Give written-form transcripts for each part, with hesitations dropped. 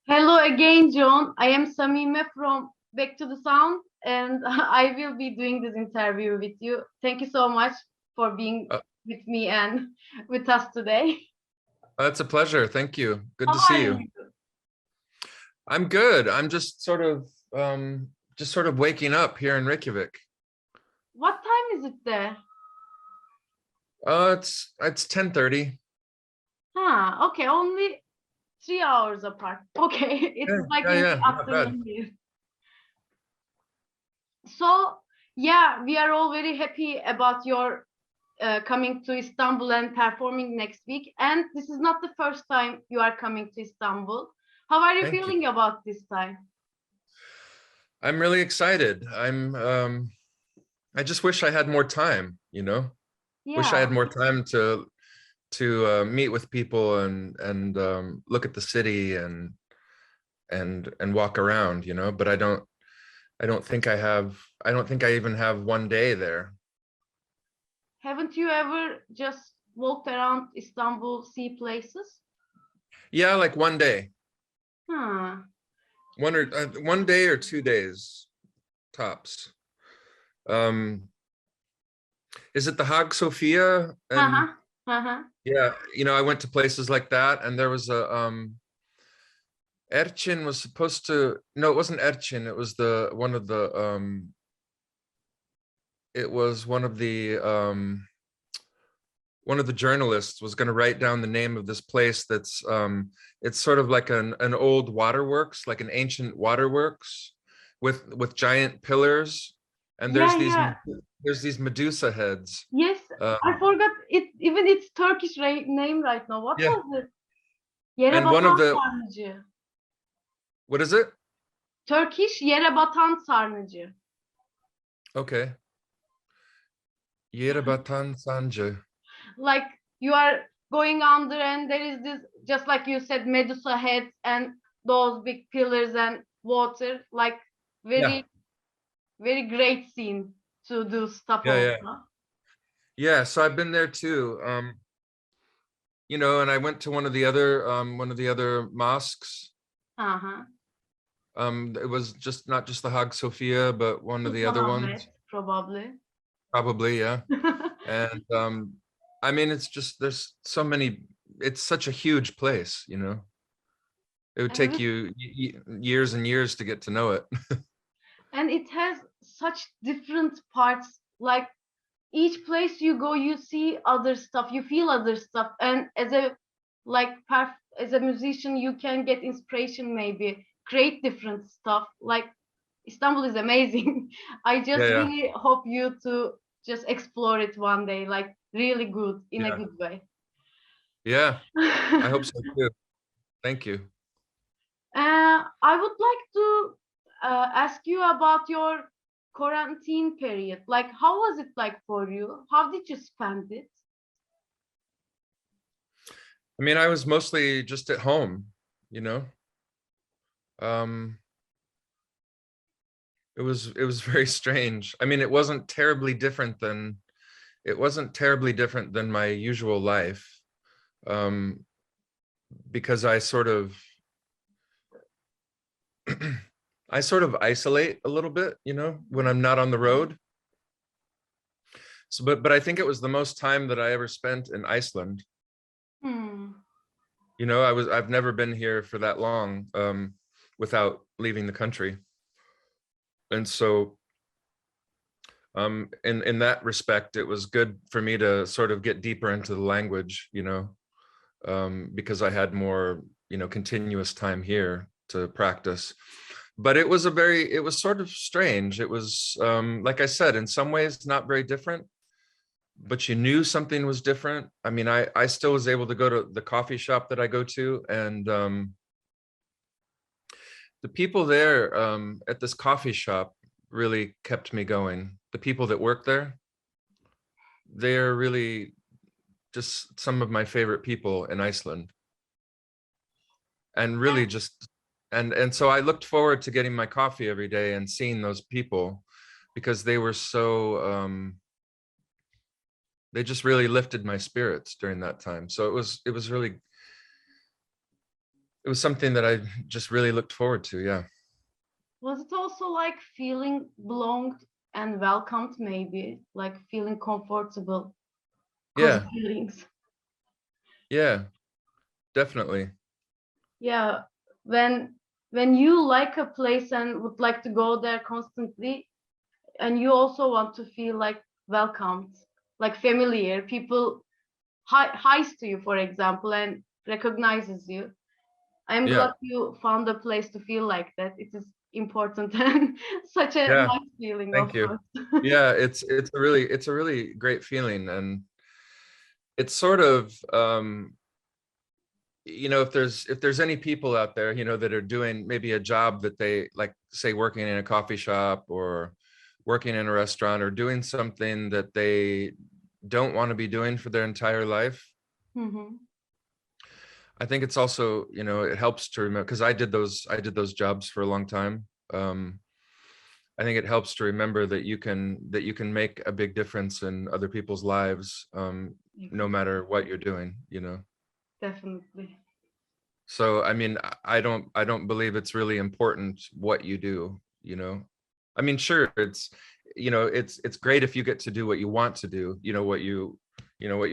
Hello again, John. I am Samime from BacktotheSound, and I will be doing this interview with you. Thank you so much for being Uh, with me and with us today. it's a pleasure. Thank you. Good How to see are you. you? I'm good. I'm just sort of waking up here in Reykjavik. What time is it there? It's 10:30. Okay, only 3 hours apart. Okay, it's Yeah, like yeah, in yeah, the not bad. afternoon here. So, yeah, we are all very happy about your coming to Istanbul and performing next week. And this is not the first time you are coming to Istanbul. How are you Thank you. feeling about this time? I'm really excited. I just wish I had more time, Wish I Yeah, had more time to meet with people and look at the city and walk around, but I don't think I even have one day there. haven't you ever just walked around Istanbul, see places? Yeah, like one day. Huh. One day or 2 days tops. Um, is it the Hag Sophia? And Uh-huh. Uh-huh. yeah, I went to places like that, and there was a Erçin was supposed to. No, it wasn't Erçin. It was the one of the. It was one of the journalists was going to write down the name of this place that's it's sort of like an old waterworks, like an ancient waterworks with giant pillars, and Yeah, yeah. there's these Medusa heads. Yes, I um, forgot it. Even its Turkish name right now. What yeah, was it? Yere and one of batan the, sarnıcı. what is it? Turkish yere batan sarnıcı. Okay. Yerebatan Sancı. Like you are going under and there is this, just like you said, Medusa heads and those big pillars and water, like Yeah, very, very great scene to do stuff yeah, yeah, also. yeah. So I've been there too. And I went to one of the other mosques. Uh-huh. It was just not just the Hag Sophia, but one of the other Sultanahmet, ones. probably. Probably, yeah. And I mean, it's just there's so many. It's such a huge place, It would take And you years and years to get to know it. and it has such different parts. Like each place you go, you see other stuff, you feel other stuff, and as a like as a musician, you can get inspiration, maybe create different stuff. Like Istanbul is amazing. I Yeah, just yeah, really hope you to just explore it one day, like really good in a yeah, good way. yeah. I hope so too. Thank you. I would like to ask you about your quarantine period. Like, how was it like for you? How did you spend it? I mean, I was mostly just at home, you know. Um, it was very strange. I mean, it wasn't terribly different than my usual life, um, because I sort of isolate a little bit, when I'm not on the road. So, but I think it was the most time that I ever spent in Iceland. Hmm. I've never been here for that long, without leaving the country. And so, in that respect, it was good for me to sort of get deeper into the language, because I had more, continuous time here to practice. But it was sort of strange. It was, like I said, in some ways not very different, but you knew something was different. I mean, I still was able to go to the coffee shop that I go to, and the people there, at this coffee shop, really kept me going. The people that work there, they're really just some of my favorite people in Iceland. And really just and so I looked forward to getting my coffee every day and seeing those people, because they were so they just really lifted my spirits during that time. So it was really it was something that I just really looked forward to. Yeah. Was it also like feeling belonged and welcomed, maybe like feeling comfortable, cozy Yeah. feelings? Yeah, definitely. Yeah, when when you like a place and would like to go there constantly, and you also want to feel like welcomed, like familiar, people highs to you, for example, and recognizes you. I'm Yeah. glad you found a place to feel like that. It is important and such a Yeah. nice feeling, Thank of you. course. Yeah, it's a really great feeling. And it's sort of if there's any people out there, that are doing maybe a job that they like, say working in a coffee shop or working in a restaurant or doing something that they don't want to be doing for their entire life. Mhm. I think it's also, it helps to remember, because I did those jobs for a long time. Um, I think it helps to remember that you can make a big difference in other people's lives, no Exactly. matter what you're doing. Definitely. So I mean, I don't believe it's really important what you do. I mean, sure, it's great if you get to do what you want to do, what you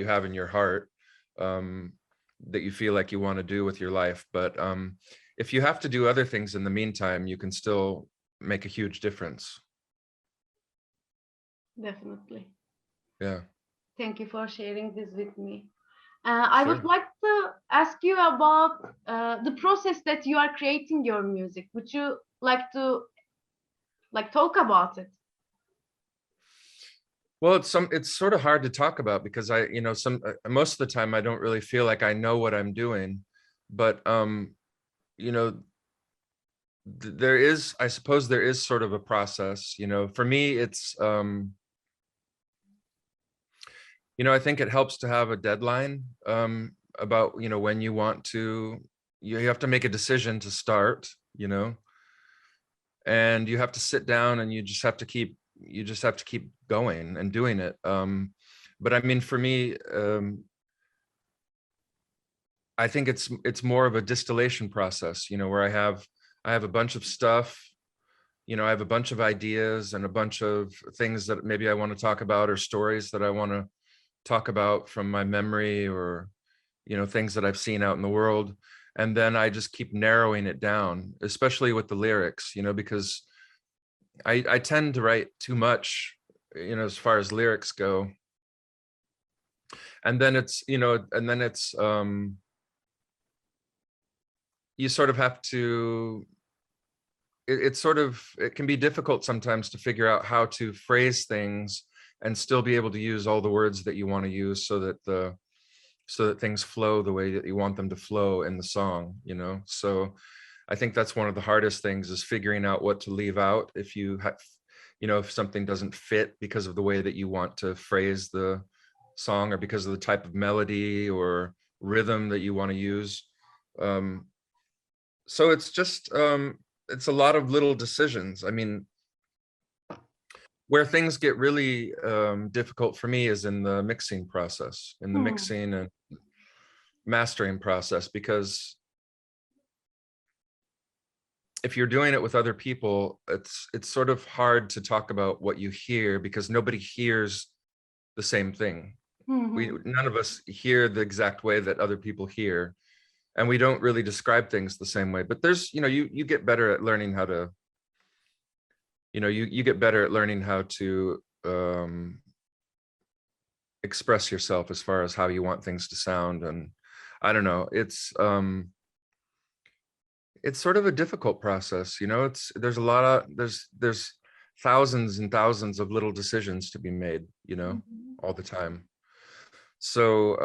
have in your heart, um, that you feel like you want to do with your life. But if you have to do other things in the meantime, you can still make a huge difference. Definitely. Yeah, Thank you for sharing this with me. I would sure. like to ask you about the process that you are creating your music. Would you like to talk about it? Well, it's sort of hard to talk about because most of the time I don't really feel like I know what I'm doing, but you know, I suppose there is sort of a process. For me, I think it helps to have a deadline, about, when you want to, you have to make a decision to start, and you have to sit down and you just have to keep going and doing it. But I mean, for me, I think it's more of a distillation process, where I have a bunch of stuff. I have a bunch of ideas and a bunch of things that maybe I want to talk about, or stories that I want to talk about from my memory, or things that I've seen out in the world. And then I just keep narrowing it down, especially with the lyrics, because I tend to write too much, as far as lyrics go. And then it's you sort of have to it can be difficult sometimes to figure out how to phrase things and still be able to use all the words that you want to use, so that things flow the way that you want them to flow in the song. So I think that's one of the hardest things, is figuring out what to leave out if something doesn't fit because of the way that you want to phrase the song, or because of the type of melody or rhythm that you want to use. Um, so it's a lot of little decisions. I mean, where things get really difficult for me is in the mixing process, in the Hmm. mixing and mastering process, because if you're doing it with other people, it's sort of hard to talk about what you hear, because nobody hears the same thing. Mhm. None of us hear the exact way that other people hear, and we don't really describe things the same way. But you get better at learning how to, you get better at learning how to express yourself as far as how you want things to sound. And I don't know, it's sort of a difficult process. There's a lot of there's thousands and thousands of little decisions to be made, Mhm. all the time. So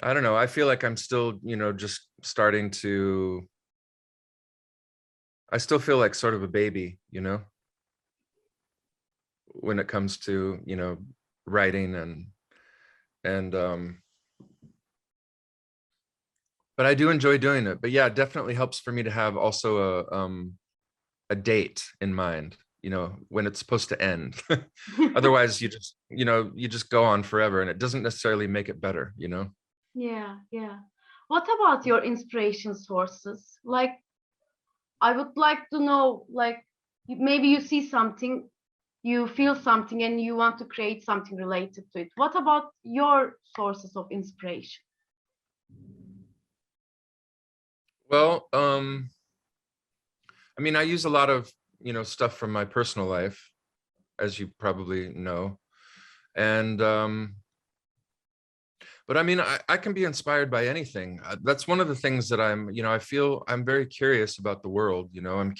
I don't know, I feel like I'm still, just starting to I still feel like sort of a baby, when it comes to, writing and but I do enjoy doing it. But yeah, it definitely helps for me to have also a date in mind, when it's supposed to end. Otherwise, you just go on forever, and it doesn't necessarily make it better. Yeah, yeah. What about your inspiration sources? Like, I would like to know, like, maybe you see something, you feel something, and you want to create something related to it. What about your sources of inspiration? Well, I mean, I use a lot of, stuff from my personal life, as you probably know. And, but I mean, I can be inspired by anything. That's one of the things that I feel I'm very curious about the world. I'm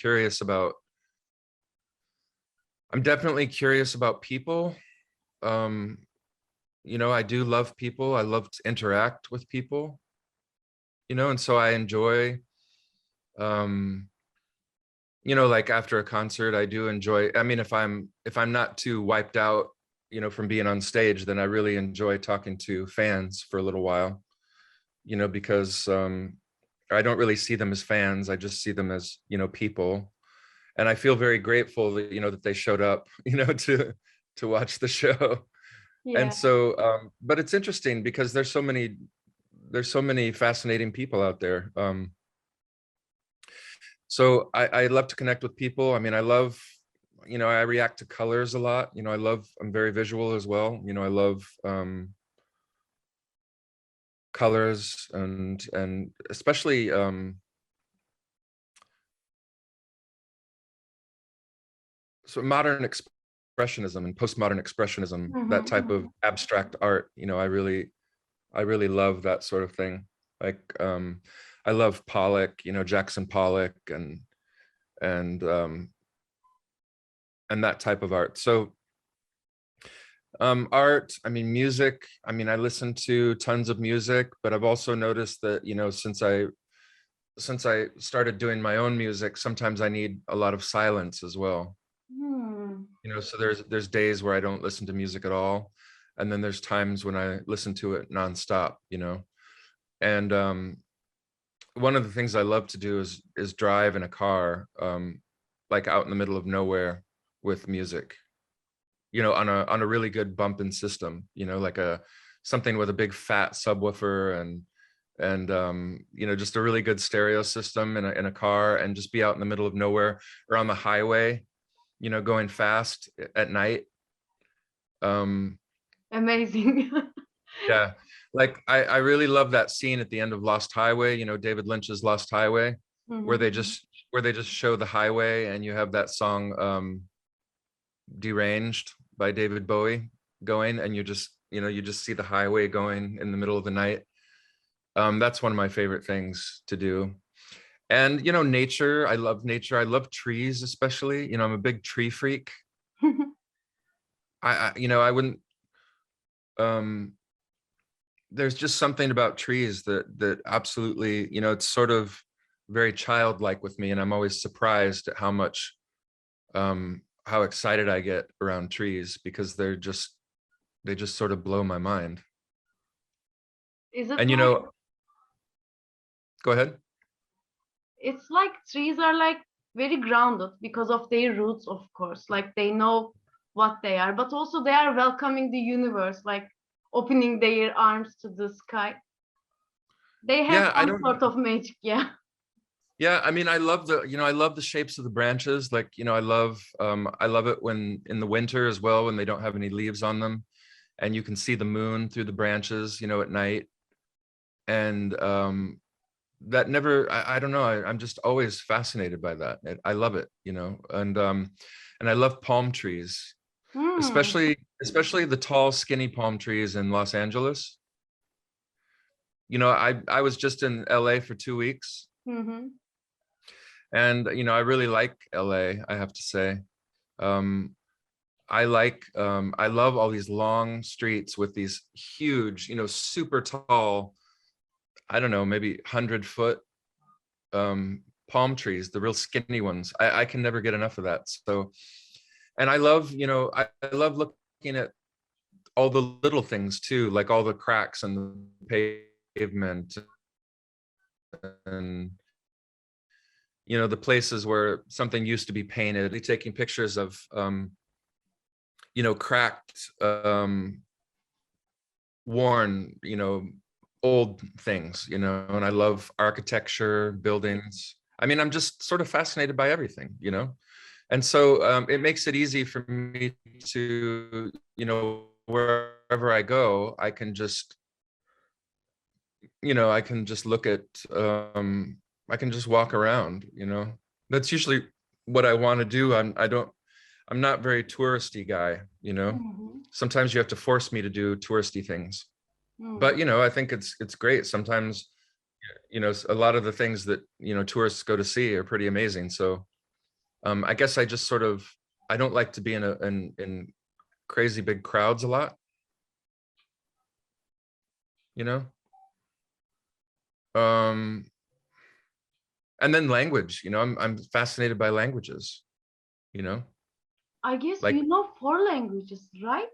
definitely curious about people. Um, I do love people. I love to interact with people, and so I enjoy, um, like after a concert, I do enjoy, I mean, if I'm not too wiped out, from being on stage, then I really enjoy talking to fans for a little while, because I don't really see them as fans. I just see them as, people. And I feel very grateful that, that they showed up, to watch the show. And Yeah. so, but it's interesting because there's so many fascinating people out there. So I love to connect with people. I mean, I love, I react to colors a lot. I'm very visual as well. I love colors and especially so modern expressionism and postmodern expressionism, that type of abstract art. I really love that sort of thing. Like I love Pollock, Jackson Pollock and that type of art. So art, I mean, music, I mean, I listen to tons of music, but I've also noticed that, since I started doing my own music, sometimes I need a lot of silence as well. Hmm. So there's days where I don't listen to music at all. And then there's times when I listen to it nonstop, and one of the things I love to do is drive in a car, like out in the middle of nowhere with music, on a really good bumping system, like something with a big fat subwoofer and just a really good stereo system in a car, and just be out in the middle of nowhere or on the highway, going fast at night. Amazing. Yeah, like I really love that scene at the end of Lost Highway, David Lynch's Lost Highway, where they Mhm. just show the highway, and you have that song Deranged by David Bowie going, and you just see the highway going in the middle of the night. That's one of my favorite things to do. And nature, I love nature. I love trees, especially. I'm a big tree freak. I wouldn't um there's just something about trees that absolutely, it's sort of very childlike with me, and I'm always surprised at how excited I get around trees, because they just sort of blow my mind. Is it And like, go ahead. it's like trees are like very grounded because of their roots, of course. Like they know what they are, but also they are welcoming the universe, like opening their arms to the sky. They have Yeah, I some don't sort of magic, yeah. Yeah, I mean, I love the shapes of the branches. Like, I love it when in the winter as well, when they don't have any leaves on them, and you can see the moon through the branches, at night. And that never, I don't know, I'm just always fascinated by that. I love it, and I love palm trees, Hmm. especially the tall, skinny palm trees in Los Angeles. I was just in LA for 2 weeks. Mm-hmm. And I really like LA, I have to say. um I love all these long streets with these huge, super tall, I don't know, maybe 100-foot palm trees, the real skinny ones. I can never get enough of that. So, and I love looking at all the little things too, like all the cracks in the pavement, and the places where something used to be painted, taking pictures of cracked, worn, old things, you know, and I love architecture, buildings. I mean, I'm just sort of fascinated by everything, you know, and so it makes it easy for me to, you know, wherever I go, I can just, you know, I can just look at, I can just walk around, you know. That's usually what I want to do. I'm not very touristy guy, you know. Mhm. Sometimes you have to force me to do touristy things. But, you know, I think it's great. Sometimes, you know, a lot of the things that, you know, tourists go to see are pretty amazing. So I guess I just sort of, I don't like to be in crazy big crowds a lot, you know. And then language, you know, I'm fascinated by languages, you know. I guess Like, you know 4 languages, right?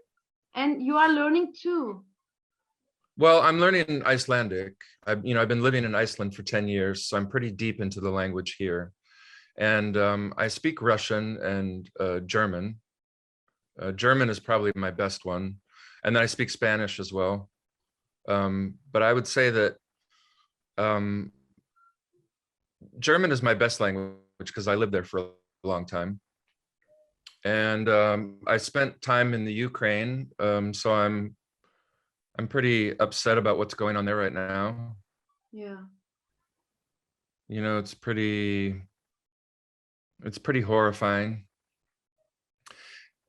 And you are learning too. well, I'm learning Icelandic. I've been living in Iceland for 10 years, so I'm pretty deep into the language here. And I speak Russian and German. German is probably my best one. And then I speak Spanish as well. But I would say that German is my best language because I lived there for a long time. And I spent time in the Ukraine, so I'm pretty upset about what's going on there right now. Yeah. You know, it's pretty horrifying.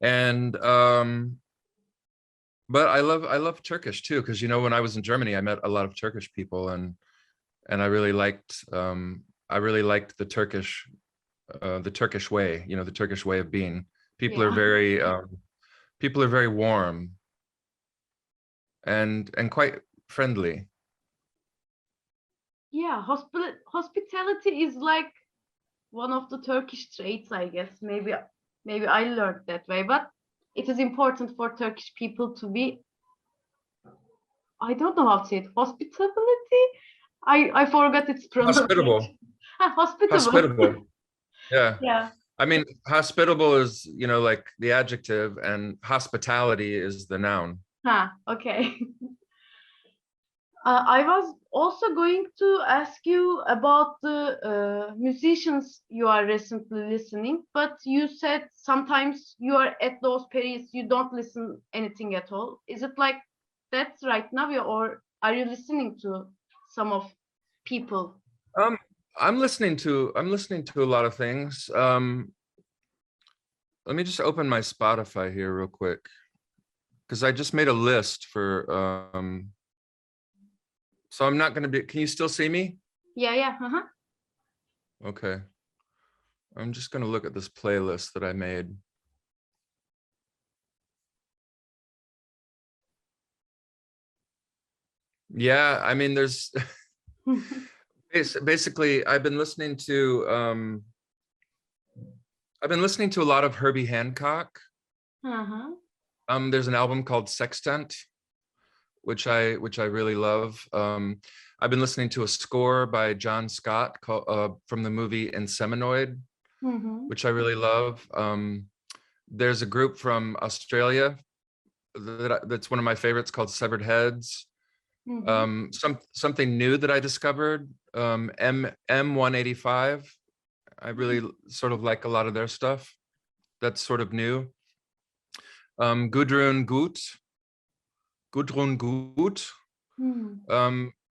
And but I love Turkish too, because, you know, when I was in Germany, I met a lot of Turkish people, and I really liked the Turkish way, you know, the Turkish way of being. People are Yeah. very warm and quite friendly. Yeah, hospitality is like one of the Turkish traits, I guess. Maybe I learned that way, but it is important for Turkish people to be, I don't know how to say it, hospitality. I forgot its Hospitable. pronunciation. Hospitable. Hospitable. Yeah. Yeah. I mean, hospitable is, you know, like the adjective, and hospitality is the noun. Okay. I was also going to ask you about the musicians you are recently listening, but you said sometimes you are at those periods you don't listen anything at all. Is it like that's right now, or are you listening to some of people? Um, I'm listening to a lot of things. Let me just open my Spotify here real quick, because I just made a list for so I'm not going to be, can you still see me? Yeah, yeah. Uh-huh. Okay. I'm just going to look at this playlist that I made. Yeah, I mean, there's basically I've been listening to a lot of Herbie Hancock. Uh-huh. There's an album called Sextant, which I really love. I've been listening to a score by John Scott from the movie Inseminoid, Mm-hmm. which I really love. There's a group from Australia that's one of my favorites called Severed Heads. Mm-hmm. Something new that I discovered, M185. I really sort of like a lot of their stuff. That's sort of new. Gudrun Gut.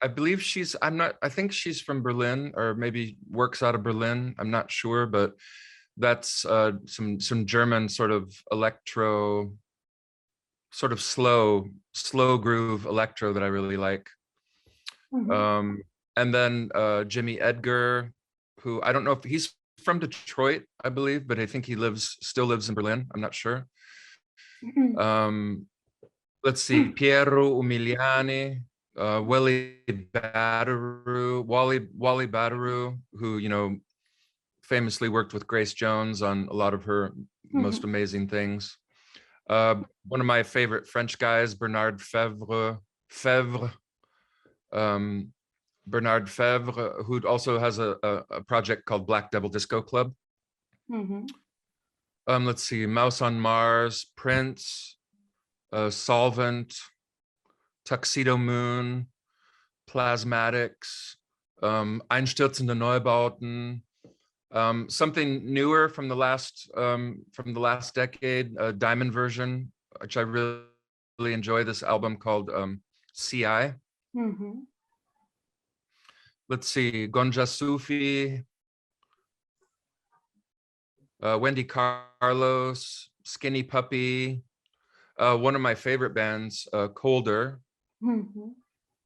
I believe I think she's from Berlin, or maybe works out of Berlin. I'm not sure, but that's some German sort of electro, sort of slow groove electro that I really like. Mm-hmm. And then Jimmy Edgar, who I don't know if he's from Detroit, I believe, but I think he still lives in Berlin. I'm not sure. Let's see, Piero Umiliani, Wally Badaru, who, you know, famously worked with Grace Jones on a lot of her most amazing things. One of my favorite French guys, Bernard Fevre, Bernard Fevre, who also has a project called Black Devil Disco Club. Mm-hmm. Let's see, Mouse on Mars, Prince, Solvent, Tuxedo Moon, Plasmatics, Einstürzende Neubauten, something newer from the last decade, a Diamond version, which I really enjoy, this album called CI. Let's see, Gonja Sufi, Wendy Carlos, Skinny Puppy, one of my favorite bands, Colder,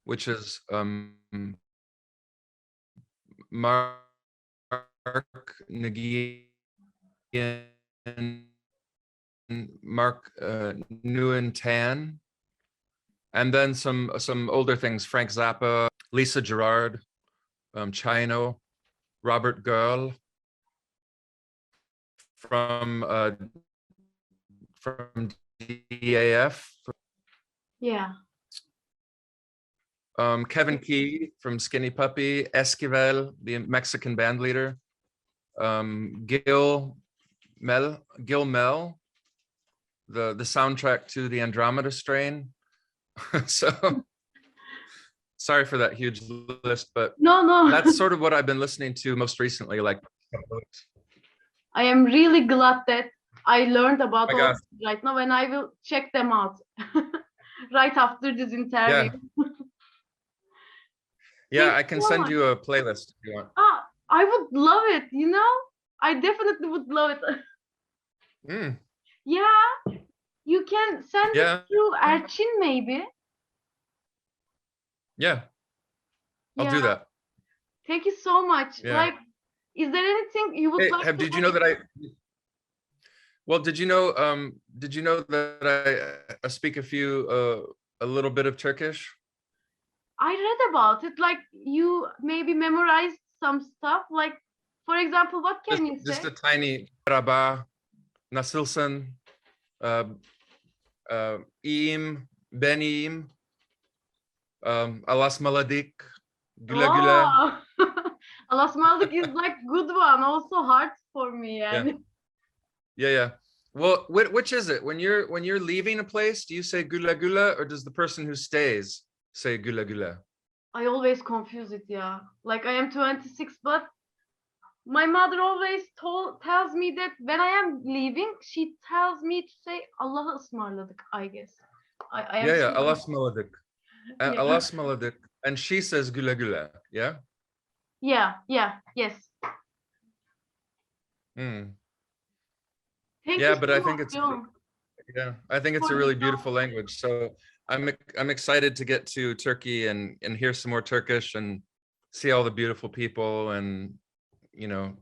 which is Mark Nguyen, Mark Nguyen Tan, and then some older things, Frank Zappa, Lisa Gerard, Chino, Robert Girl, from DAF. Yeah. Kevin Key from Skinny Puppy, Esquivel, the Mexican band leader, Gil Mel, the soundtrack to the Andromeda Strain. So sorry for that huge list, but No. that's sort of what I've been listening to most recently. Like, I am really glad that I learned about Oh my all God. this right now, and I will check them out right after this interview. Yeah, Thank I you can so send much. you a playlist if you want. I would love it, you know? I definitely would love it. Yeah, you can send Yeah. it through Erçin maybe. Yeah, I'll Yeah. do that. Thank you so much. Yeah. Like, is there anything you would Hey, like to did you know that well, did you know that I speak a little bit of Turkish? I read about it. Like, you maybe memorized some stuff. Like, for example, what can you Just say? a tiny merhaba, nasılsın, iyiyim, ben iyiyim, alasmaladik, güle güle. Oh, Alasmalık is like good one. Also hard for me. Yani. Yeah. Well, which is it? When you're leaving a place, do you say güle güle, or does the person who stays say güle güle? I always confuse it. Yeah. Like, I am 26, but my mother always tells me that when I am leaving, she tells me to say Allah'a ısmarladık, I guess. I am Yeah, sure. alasmaladik. Yeah. Alasmaladik. And she says güle güle, yeah? Yes. Thank Yeah, you but so I think much, it's John, a for really this beautiful language. So I'm excited to get to Turkey and hear some more Turkish and see all the beautiful people and, you know,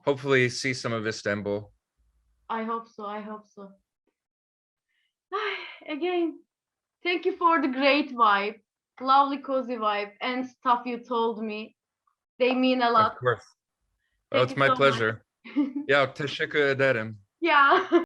hopefully see some of Istanbul. I hope so. Again, thank you for the great vibe, lovely cozy vibe, and stuff you told me. They mean a lot. Of course. Oh, Thank it's you my so pleasure. much. Yeah, teşekkür ederim. Yeah.